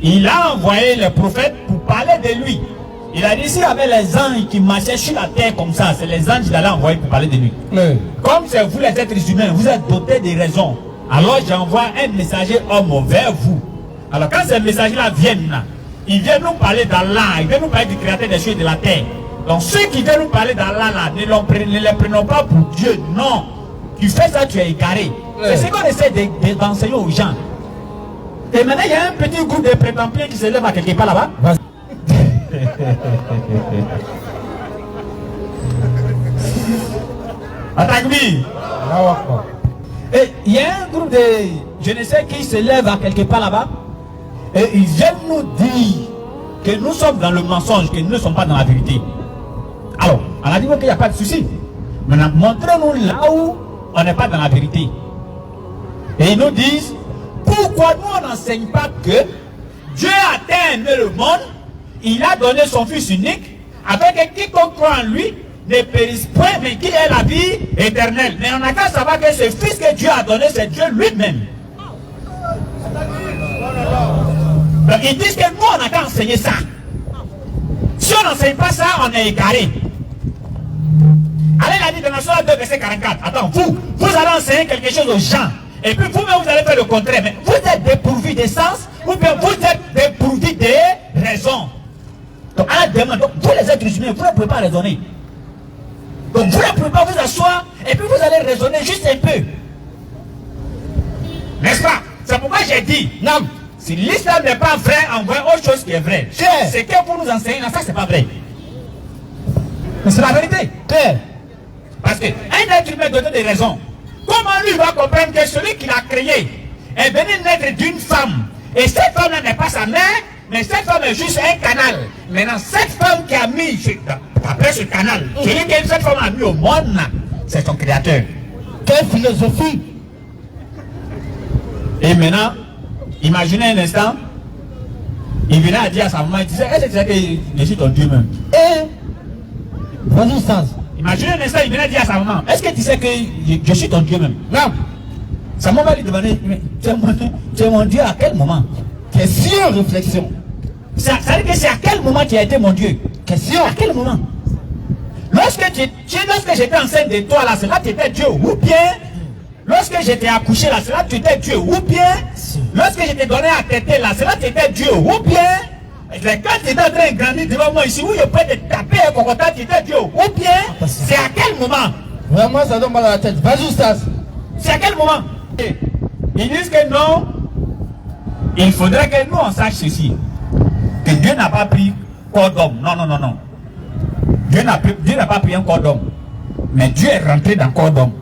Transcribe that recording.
il a envoyé les prophètes pour parler de lui. Il a dit, s'il y avait les anges qui marchaient sur la terre comme ça, c'est les anges qu'il allait envoyer pour parler de lui. Oui. Comme c'est vous les êtres humains, vous êtes dotés de raison. Alors j'envoie un messager homme vers vous. Alors quand ces messagers-là viennent là, ils viennent nous parler d'Allah, ils viennent nous parler du créateur des cieux et de la terre. Donc ceux qui viennent nous parler d'Allah là, ne les prenons pas pour Dieu, non. Tu fais ça, tu es égaré. Oui. C'est ce qu'on essaie d'enseigner aux gens. Et maintenant, il y a un petit groupe de prétempliers qui se lève à quelque part là-bas. Attaque-lui. Et il y a un groupe de je ne sais qui se lève à quelque part là-bas. Et ils viennent nous dire que nous sommes dans le mensonge, que nous ne sommes pas dans la vérité. Alors, on a dit qu'il n'y a pas de souci. Maintenant, montrez-nous là où on n'est pas dans la vérité. Et ils nous disent, pourquoi nous on n'enseigne pas que Dieu a tant aimé le monde, il a donné son Fils unique, avec quiconque croit en lui, ne périsse point, mais qu'il ait la vie éternelle. Mais on a qu'à savoir que ce Fils que Dieu a donné, c'est Dieu lui-même. Donc ils disent que nous, on n'a qu'à enseigner ça. Si on n'enseigne pas ça, on est égaré. Allez, il a dit dans la Sourate 2, verset 44. Attends, vous allez enseigner quelque chose aux gens. Et puis vous-même, vous allez faire le contraire. Mais vous êtes dépourvus de sens, ou bien vous êtes dépourvus de raison. Donc, à la demande, donc, vous les êtres humains, vous ne pouvez pas raisonner. Donc, vous ne pouvez pas vous asseoir, et puis vous allez raisonner juste un peu. N'est-ce pas? C'est pourquoi j'ai dit, non, si l'islam n'est pas vrai, envoie autre chose qui est vrai. C'est que vous nous enseignez, là, ça, c'est pas vrai. Mais c'est la vérité. Parce qu'un être humain doté de raison, comment lui va comprendre que celui qui l'a créé est venu naître d'une femme, et cette femme-là n'est pas sa mère, mais cette femme est juste un canal. Maintenant, cette femme qui a mis, après ce canal, celui que cette femme a mis au monde, c'est son créateur. Quelle philosophie! Et maintenant, imaginez un instant, il venait à dire à sa maman, il disait, est-ce que tu sais que je suis ton Dieu même? Vas-y, sens. Imaginez un instant, il venait à dire à sa maman, est-ce que tu sais que je suis ton Dieu même? Non. Sa maman lui demandait, tu es mon Dieu à quel moment? Question, réflexion. Ça veut dire que c'est à quel moment tu as été mon Dieu? Question. À quel moment? Lorsque j'étais enceinte de toi là, c'est là que tu étais Dieu, ou bien lorsque j'étais accouché là, c'est là que tu étais Dieu, ou bien lorsque je t'ai donné à téter là, c'est là que tu étais Dieu, ou bien quand tu étais en train de grandir devant moi ici, où je peux te taper un cocotin, tu étais Dieu, ou bien c'est à quel moment? Vraiment, ça donne mal à la tête. Vas-y, Stas. C'est à quel moment? Ils disent que non, il faudrait que nous on sache ceci, que Dieu n'a pas pris corps d'homme. Non, non, non, non. Dieu n'a pas pris un corps d'homme, mais Dieu est rentré dans le corps d'homme.